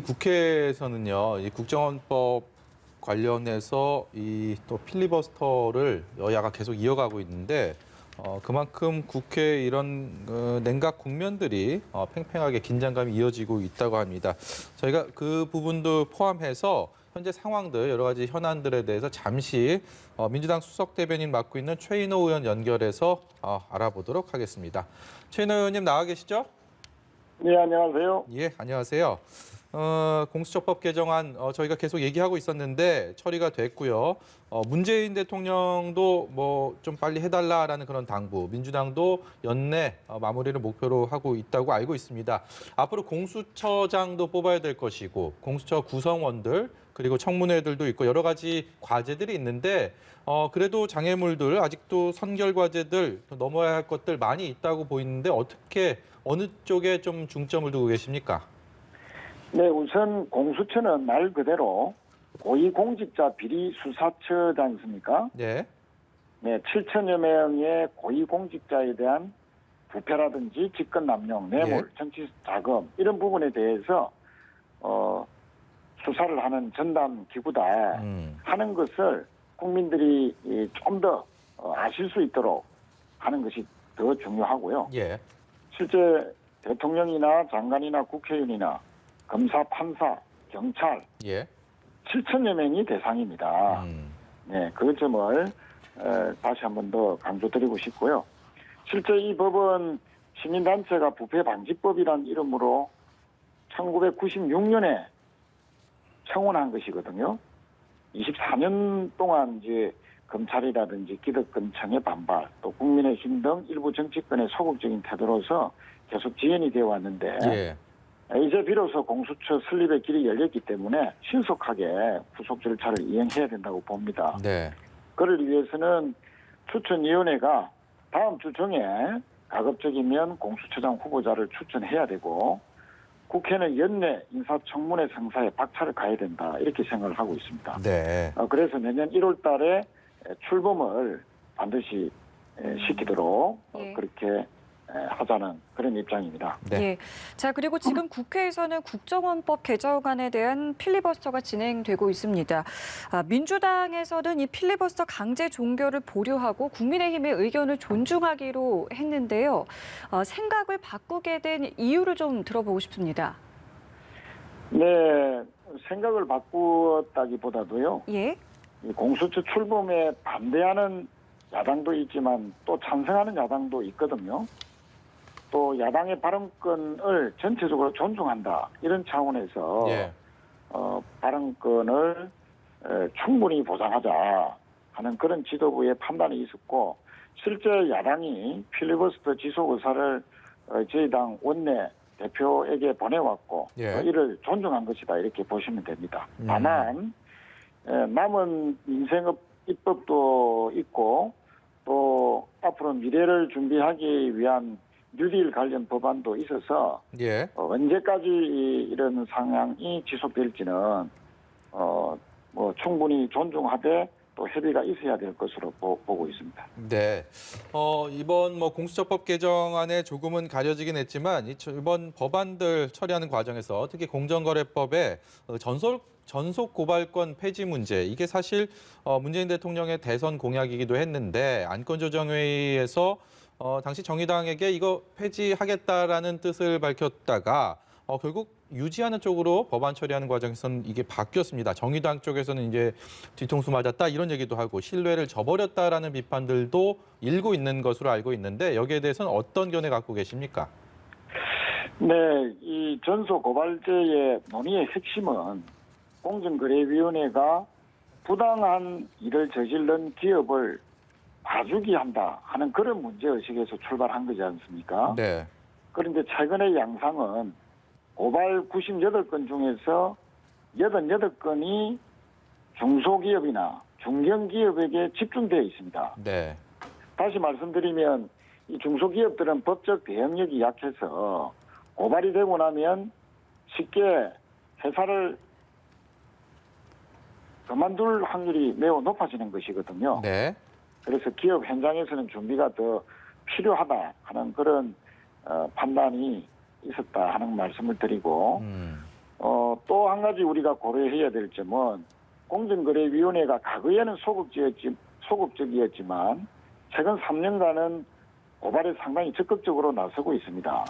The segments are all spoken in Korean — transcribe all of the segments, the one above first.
국회에서는요, 이 국정원법 관련해서 이 또 필리버스터를 여야가 계속 이어가고 있는데 그만큼 국회 이런 냉각 국면들이 팽팽하게 긴장감이 이어지고 있다고 합니다. 저희가 그 부분도 포함해서 현재 상황들 여러 가지 현안들에 대해서 잠시 민주당 수석 대변인 맡고 있는 최인호 의원 연결해서 알아보도록 하겠습니다. 최인호 의원님 나와 계시죠? 네, 안녕하세요. 예, 안녕하세요. 공수처법 개정안 저희가 계속 얘기하고 있었는데 처리가 됐고요. 문재인 대통령도 뭐 좀 빨리 해달라라는 그런 당부, 민주당도 연내 마무리를 목표로 하고 있다고 알고 있습니다. 앞으로 공수처장도 뽑아야 될 것이고 공수처 구성원들 그리고 청문회들도 있고 여러 가지 과제들이 있는데 그래도 장애물들 아직도 선결 과제들 넘어야 할 것들 많이 있다고 보이는데 어떻게 어느 쪽에 좀 중점을 두고 계십니까? 네, 우선 공수처는 말 그대로 고위공직자 비리수사처지 않습니까? 네. 네, 7천여 명의 고위공직자에 대한 부패라든지 직권남용, 뇌물, 정치 자금 이런 부분에 대해서 수사를 하는 전담 기구다 하는 것을 국민들이 좀 더 아실 수 있도록 하는 것이 더 중요하고요. 예. 실제 대통령이나 장관이나 국회의원이나 검사, 판사, 경찰 예. 7천여 명이 대상입니다. 네, 그 점을 다시 한 번 더 강조드리고 싶고요. 실제 이 법은 시민단체가 부패방지법이라는 이름으로 1996년에 청원한 것이거든요. 24년 동안 이제 검찰이라든지 기득권층의 반발, 또 국민의힘 등 일부 정치권의 소극적인 태도로서 계속 지연이 되어 왔는데 예. 이제 비로소 공수처 설립의 길이 열렸기 때문에 신속하게 후속 절차를 이행해야 된다고 봅니다. 네. 그를 위해서는 추천위원회가 다음 주 중에 가급적이면 공수처장 후보자를 추천해야 되고 국회는 연내 인사청문회 성사에 박차를 가야 된다 이렇게 생각을 하고 있습니다. 네. 그래서 내년 1월 달에 출범을 반드시 시키도록 그렇게 하자는 그런 입장입니다. 네. 예. 자, 그리고 지금 국회에서는 국정원법 개정안에 대한 필리버스터가 진행되고 있습니다. 민주당에서는 이 필리버스터 강제 종결을 보류하고 국민의힘의 의견을 존중하기로 했는데요. 생각을 바꾸게 된 이유를 좀 들어보고 싶습니다. 네, 생각을 바꾸었다기보다도요. 예. 이 공수처 출범에 반대하는 야당도 있지만 또 찬성하는 야당도 있거든요. 또 야당의 발언권을 전체적으로 존중한다 이런 차원에서 예. 발언권을 충분히 보장하자 하는 그런 지도부의 판단이 있었고 실제 야당이 필리버스터 지속 의사를 저희 당 원내 대표에게 보내왔고 예. 이를 존중한 것이다 이렇게 보시면 됩니다. 다만 남은 민생업 입법도 있고 또 앞으로 미래를 준비하기 위한 뉴딜 관련 법안도 있어서 예. 언제까지 이런 상황이 지속될지는 뭐 충분히 존중하되 또 협의가 있어야 될 것으로 보고 있습니다. 네. 이번 뭐 공수처법 개정안에 조금은 가려지긴 했지만 이번 법안들 처리하는 과정에서 특히 공정거래법의 전속 고발권 폐지 문제 이게 사실 문재인 대통령의 대선 공약이기도 했는데 안건조정회의에서 당시 정의당에게 이거 폐지하겠다라는 뜻을 밝혔다가 결국 유지하는 쪽으로 법안 처리하는 과정에서는 이게 바뀌었습니다. 정의당 쪽에서는 이제 뒤통수 맞았다 이런 얘기도 하고 신뢰를 저버렸다라는 비판들도 일고 있는 것으로 알고 있는데 여기에 대해서는 어떤 견해 갖고 계십니까? 네, 이 전속 고발제의 논의의 핵심은 공정거래위원회가 부당한 일을 저지른 기업을 봐주기 한다 하는 그런 문제의식에서 출발한 거지 않습니까? 네. 그런데 최근의 양상은 고발 98건 중에서 88건이 중소기업이나 중견기업에게 집중되어 있습니다. 네. 다시 말씀드리면 이 중소기업들은 법적 대응력이 약해서 고발이 되고 나면 쉽게 회사를 그만둘 확률이 매우 높아지는 것이거든요. 네. 그래서 기업 현장에서는 준비가 더 필요하다 하는 그런 판단이 있었다 하는 말씀을 드리고 또 한 가지 우리가 고려해야 될 점은 공정거래위원회가 과거에는 소극적이었지만 최근 3년간은 고발에 상당히 적극적으로 나서고 있습니다.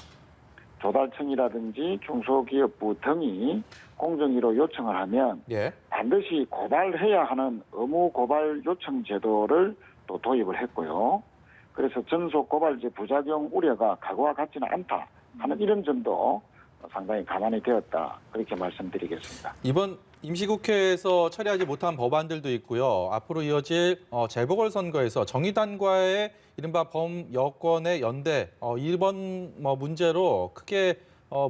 조달청이라든지 중소기업부 등이 공정위로 요청을 하면 예. 반드시 고발해야 하는 의무 고발 요청 제도를 또 도입을 했고요. 그래서 전속 고발제 부작용 우려가 과거와 같지는 않다 하는 이런 점도 상당히 감안이 되었다. 그렇게 말씀드리겠습니다. 이번 임시국회에서 처리하지 못한 법안들도 있고요. 앞으로 이어질 재보궐선거에서 정의당과의 이른바 범여권의 연대 이번 문제로 크게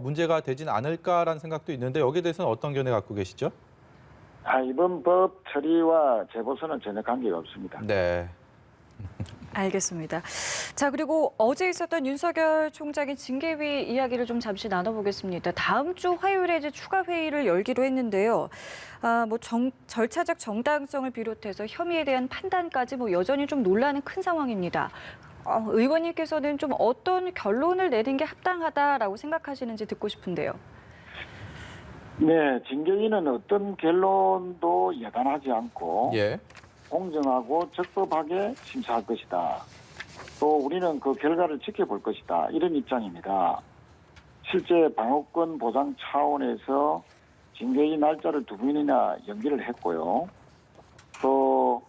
문제가 되진 않을까라는 생각도 있는데 여기에 대해서는 어떤 견해 갖고 계시죠? 이번 법 처리와 재보선은 전혀 관계가 없습니다. 네. 알겠습니다. 자, 그리고 어제 있었던 윤석열 총장의 징계위 이야기를 좀 잠시 나눠보겠습니다. 다음 주 화요일에 이제 추가 회의를 열기로 했는데요. 절차적 정당성을 비롯해서 혐의에 대한 판단까지 여전히 좀 논란은 큰 상황입니다. 의원님께서는 좀 어떤 결론을 내는 게 합당하다라고 생각하시는지 듣고 싶은데요. 네, 징계위는 어떤 결론도 예단하지 않고 예. 공정하고 적법하게 심사할 것이다. 또 우리는 그 결과를 지켜볼 것이다. 이런 입장입니다. 실제 방어권 보장 차원에서 징계위 날짜를 2번이나 연기를 했고요. 또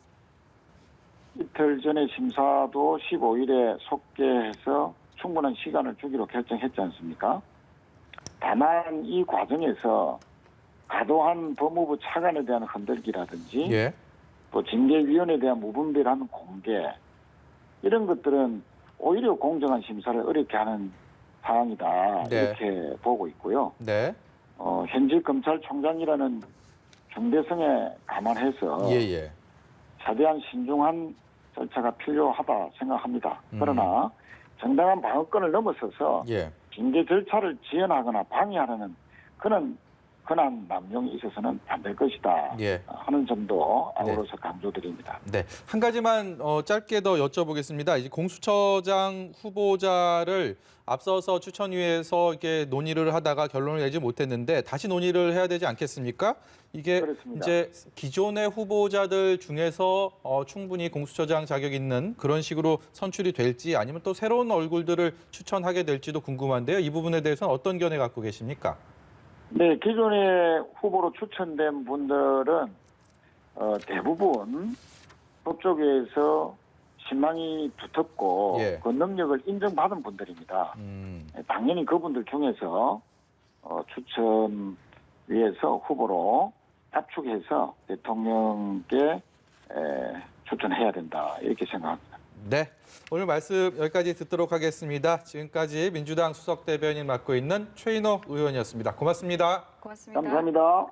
이틀 전에 심사도 15일에 속개해서 충분한 시간을 주기로 결정했지 않습니까? 다만 이 과정에서 과도한 법무부 차관에 대한 흔들기라든지 예. 또 징계위원회에 대한 무분별한 공개 이런 것들은 오히려 공정한 심사를 어렵게 하는 상황이다. 네. 이렇게 보고 있고요. 네. 현직 검찰총장이라는 중대성에 감안해서 예. 최대한 신중한 절차가 필요하다 생각합니다. 그러나 정당한 방어권을 넘어서서 예. 징계 절차를 지연하거나 방해하려는 그런 권한 남용이 있어서는 안 될 것이다 예. 하는 점도 아울러서 강조드립니다. 네, 한 가지만 짧게 더 여쭤보겠습니다. 이제 공수처장 후보자를 앞서서 추천위에서 이렇게 논의를 하다가 결론을 내지 못했는데 다시 논의를 해야 되지 않겠습니까? 이게 그렇습니다. 이제 기존의 후보자들 중에서 충분히 공수처장 자격 있는 그런 식으로 선출이 될지 아니면 또 새로운 얼굴들을 추천하게 될지도 궁금한데요. 이 부분에 대해서는 어떤 견해 갖고 계십니까? 네, 기존의 후보로 추천된 분들은 대부분 법조계에서 신망이 두텁고 예. 그 능력을 인정받은 분들입니다. 당연히 그분들 중에서 추천위에서 후보로 압축해서 대통령께 추천해야 된다 이렇게 생각합니다. 네, 오늘 말씀 여기까지 듣도록 하겠습니다. 지금까지 민주당 수석대변인 맡고 있는 최인호 의원이었습니다. 고맙습니다. 고맙습니다. 감사합니다.